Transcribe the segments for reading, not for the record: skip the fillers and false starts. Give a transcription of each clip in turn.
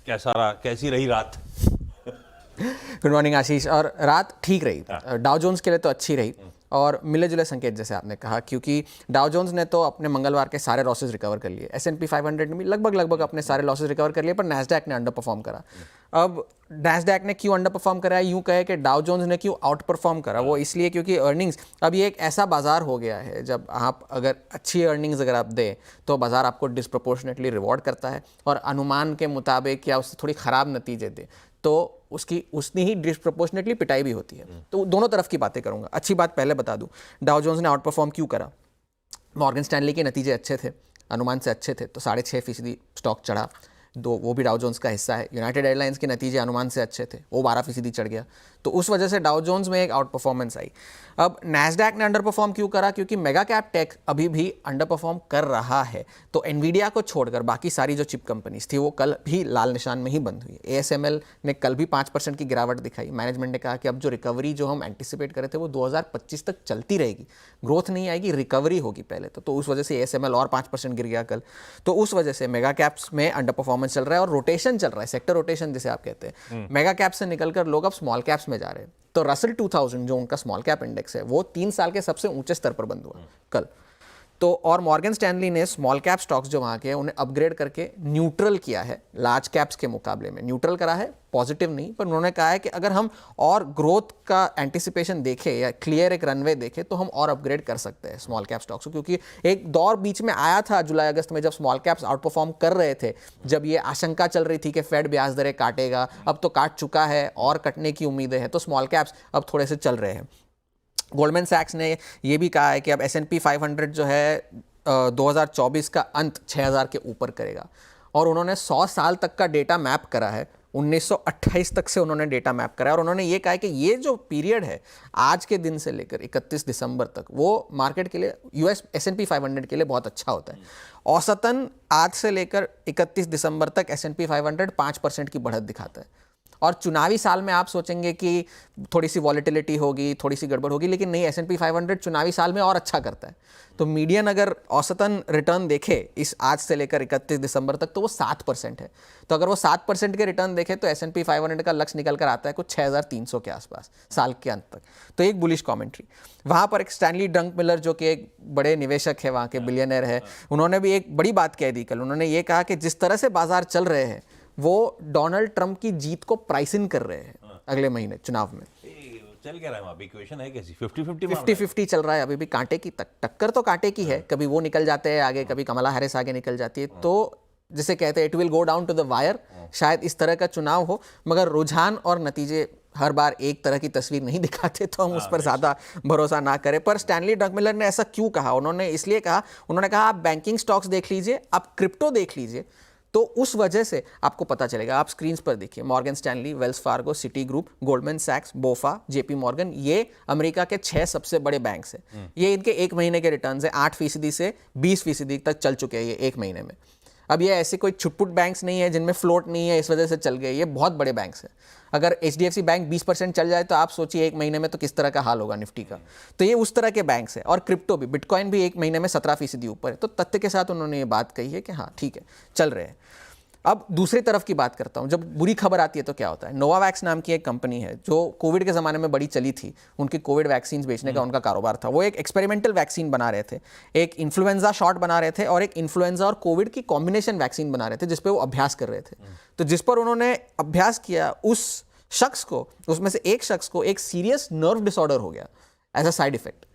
कैसी रही रात? गुड मॉर्निंग आशीष। और रात ठीक रही, डाउ जोन्स के लिए तो अच्छी रही और मिले जुले संकेत जैसे आपने कहा, क्योंकि डाउ जोन्स ने तो अपने मंगलवार के सारे लॉसेस रिकवर कर लिए, S&P 500 ने भी लगभग अपने सारे लॉसेस रिकवर कर लिए, पर नैस्डैक ने अंडर परफॉर्म करा। अब नैस्डैक ने क्यों अंडर परफॉर्म करा है, यूं कहे कि डाउ जोन्स ने क्यों आउट परफॉर्म करा, वो इसलिए क्योंकि अर्निंग्स, अब ये एक ऐसा बाजार हो गया है जब आप अगर अच्छी अर्निंग्स अगर आप दें तो बाजार आपको डिस्प्रोपोर्शनेटली रिवॉर्ड करता है, और अनुमान के मुताबिक या उससे थोड़ी ख़राब नतीजे दे तो उसकी उतनी ही डिस्प्रोपोर्शनेटली पिटाई भी होती है। तो दोनों तरफ की बातें करूंगा। अच्छी बात पहले बता दूं, डाउ जोन्स ने आउट परफॉर्म क्यों करा। मॉर्गन स्टैनली के नतीजे अच्छे थे, अनुमान से अच्छे थे, तो 6.5% स्टॉक चढ़ा, वो भी डाउ जोन्स का हिस्सा है। यूनाइटेड एयरलाइंस के नतीजे अनुमान से अच्छे थे, वो 12% चढ़ गया, तो उस वजह से डाउ जोन्स में एक आउट परफॉर्मेंस आई। अब नैस्डैक ने अंडर परफॉर्म क्यों करा, क्योंकि मेगा कैप टेक अभी भी अंडर परफॉर्म कर रहा है। तो एनवीडिया को छोड़कर बाकी सारी जो चिप कंपनीज थी वो कल भी लाल निशान में ही बंद हुई। ASML ने कल भी 5% की गिरावट दिखाई। मैनेजमेंट ने कहा कि अब जो रिकवरी जो हम एंटिसिपेट करे थे वो 2025 तक चलती रहेगी, ग्रोथ नहीं आएगी, रिकवरी होगी पहले तो उस वजह से ASML और 5% गिर गया कल। तो उस वजह से मेगा कैप्स में अंडर परफॉर्मेंस चल रहा है और रोटेशन चल रहा है, सेक्टर रोटेशन जिसे आप कहते हैं। मेगा कैप्स से निकलकर लोग अब स्मॉल कैप्स में जा रहे हैं। तो रसल 2000 जो उनका स्मॉल कैप इंडेक्स है वो 3 साल के सबसे ऊंचे स्तर पर बंद हुआ कल। तो और मॉर्गन स्टैनली ने स्मॉल कैप स्टॉक्स जो वहाँ के हैं उन्हें अपग्रेड करके न्यूट्रल किया है लार्ज कैप्स के मुकाबले में। न्यूट्रल करा है, पॉजिटिव नहीं, पर उन्होंने कहा है कि अगर हम और ग्रोथ का एंटिसिपेशन देखें या क्लियर एक रनवे देखें तो हम और अपग्रेड कर सकते हैं स्मॉल कैप स्टॉक्स, क्योंकि एक दौर बीच में आया था जुलाई अगस्त में जब स्मॉल कैप्स आउट परफॉर्म कर रहे थे, जब ये आशंका चल रही थी कि फेड ब्याज दरें काटेगा, अब तो काट चुका है और कटने की उम्मीदें हैं, तो स्मॉल कैप्स अब थोड़े से चल रहे हैं। गोल्डमैन सैक्स ने ये भी कहा है कि अब S&P 500 जो है 2024 का अंत 6000 के ऊपर करेगा, और उन्होंने 100 साल तक का डेटा मैप करा है, 1928 तक से उन्होंने डेटा मैप करा है, और उन्होंने ये कहा है कि ये जो पीरियड है आज के दिन से लेकर 31 दिसंबर तक वो मार्केट के लिए US S&P 500 के लिए बहुत अच्छा होता है। औसतन आज से लेकर 31 दिसंबर तक S&P 500 5% की बढ़त दिखाता है, और चुनावी साल में आप सोचेंगे कि थोड़ी सी वॉलेटिलिटी होगी, थोड़ी सी गड़बड़ होगी, लेकिन नहीं, S&P 500 चुनावी साल में और अच्छा करता है। तो मीडियन अगर औसतन रिटर्न देखे इस आज से लेकर 31 दिसंबर तक तो वो 7% है। तो अगर वो 7% के रिटर्न देखे तो S&P 500 का लक्ष्य निकल कर आता है कुछ 6300 के आसपास साल के अंत तक। तो एक बुलिश कॉमेंट्री। वहाँ पर एक स्टैनली ड्रंकमिलर जो कि एक बड़े निवेशक है, वहाँ के बिलियनर है, उन्होंने भी एक बड़ी बात कह दी कल। उन्होंने ये कहा कि जिस तरह से बाजार चल रहे हैं वो डोनाल्ड ट्रंप की जीत को प्राइस इन कर रहे हैं अगले महीने चुनाव में। चल क्या रहा है वहाँ, इक्वेशन है कैसी? 50-50 चल रहा है अभी भी। कांटे की टक्कर तो कांटे की है, कभी वो निकल जाते हैं आगे, कभी कमला हैरिस आगे निकल जाती है, तो जिसे कहते हैं it will go down to the wire. शायद इस तरह का चुनाव हो, मगर रुझान और नतीजे हर बार एक तरह की तस्वीर नहीं दिखाते, तो हम उस पर ज़्यादा भरोसा ना करें। पर स्टैनली ड्रंकमिलर ने ऐसा क्यों कहा? उन्होंने इसलिए कहा, उन्होंने कहा आप बैंकिंग स्टॉक्स देख लीजिए, आप क्रिप्टो देख लीजिए, तो उस वजह से आपको पता चलेगा। आप स्क्रीन पर देखिए, Morgan Stanley, Wells Fargo, Citigroup, Goldman सैक्स, बोफा, JP मॉर्गन, ये अमेरिका के 6 सबसे बड़े बैंक्स हैं। ये इनके एक महीने के रिटर्न्स हैं 8% से 20% तक चल चुके हैं ये एक महीने में। अब ये ऐसे कोई छुटपुट बैंक्स नहीं है जिनमें फ्लोट नहीं है इस वजह से चल गए, ये बहुत बड़े बैंक्स हैं। अगर HDFC बैंक 20% चल जाए तो आप सोचिए एक महीने में तो किस तरह का हाल होगा निफ्टी का। तो ये उस तरह के बैंक्स हैं। और क्रिप्टो भी, बिटकॉइन भी एक महीने में 17% ऊपर है। तो तथ्य के साथ उन्होंने ये बात कही है कि हाँ ठीक है, चल रहे हैं। अब दूसरी तरफ की बात करता हूं, जब बुरी खबर आती है तो क्या होता है। नोवावैक्स नाम की एक कंपनी है जो कोविड के ज़माने में बड़ी चली थी, उनकी कोविड वैक्सीन बेचने का उनका कारोबार था। वो एक एक्सपेरिमेंटल वैक्सीन बना रहे थे, एक इन्फ्लुएंजा शॉट बना रहे थे और एक इन्फ्लुएंजा और कोविड की कॉम्बिनेशन वैक्सीन बना रहे थे, जिस पर वो अभ्यास कर रहे थे। तो जिस पर उन्होंने अभ्यास किया उस शख्स को, उसमें से एक शख्स को एक सीरियस नर्व डिसऑर्डर हो गया एज अ साइड इफेक्ट।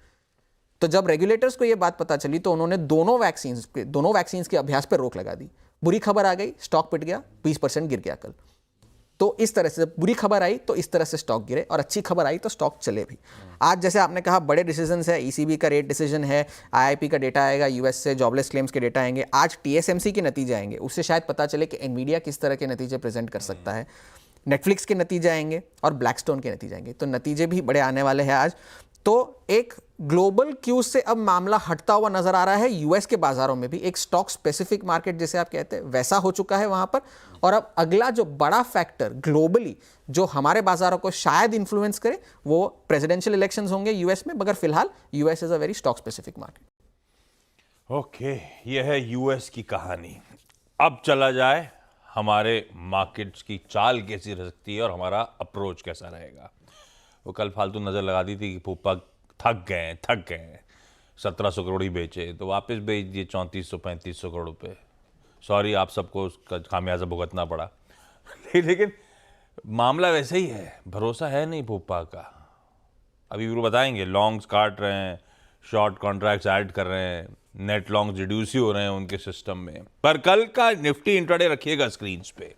तो जब रेगुलेटर्स को यह बात पता चली तो उन्होंने दोनों वैक्सीन्स के अभ्यास पर रोक लगा दी। बुरी खबर आ गई, स्टॉक पिट गया, 20% गिर गया कल। तो इस तरह से बुरी खबर आई तो इस तरह से स्टॉक गिरे, और अच्छी खबर आई तो स्टॉक चले भी। आज जैसे आपने कहा बड़े डिसीजंस है, ECB का रेट डिसीजन है, IIP का डेटा आएगा, US से जॉबलेस क्लेम्स के डेटा आएंगे, आज TSMC के नतीजे आएंगे, उससे शायद पता चले कि एनवीडिया किस तरह के नतीजे प्रेजेंट कर सकता है। नेटफ्लिक्स के नतीजे आएंगे और ब्लैकस्टोन के नतीजे आएंगे, तो नतीजे भी बड़े आने वाले हैं आज। तो एक ग्लोबल क्यूज से अब मामला हटता हुआ नजर आ रहा है। US के बाजारों में भी एक स्टॉक स्पेसिफिक मार्केट जिसे आप कहते हैं वैसा हो चुका है वहां पर। और अब अगला जो बड़ा फैक्टर ग्लोबली जो हमारे बाजारों को शायद इन्फ्लुएंस करे वो प्रेसिडेंशियल इलेक्शंस होंगे US में, मगर फिलहाल US is a very stock specific market. Okay, ये है US की कहानी। अब चला जाए हमारे मार्केट्स की चाल कैसी रह सकती है और हमारा अप्रोच कैसा रहेगा। वो कल फालतू नज़र लगा दी थी कि फूफा थक गए 1700 करोड़ ही बेचे, तो वापस बेच दिए 3400-3500 करोड़ रुपए। सॉरी, आप सबको उसका खामियाजा भुगतना पड़ा। लेकिन मामला वैसे ही है, भरोसा है नहीं फूफा का। अभी वो बताएंगे, लॉन्ग्स काट रहे हैं, शॉर्ट कॉन्ट्रैक्ट्स ऐड कर रहे हैं, नेट लॉन्ग्स रिड्यूस ही हो रहे हैं उनके सिस्टम में। पर कल का निफ्टी इंट्राडे रखिएगा स्क्रीन्स पे।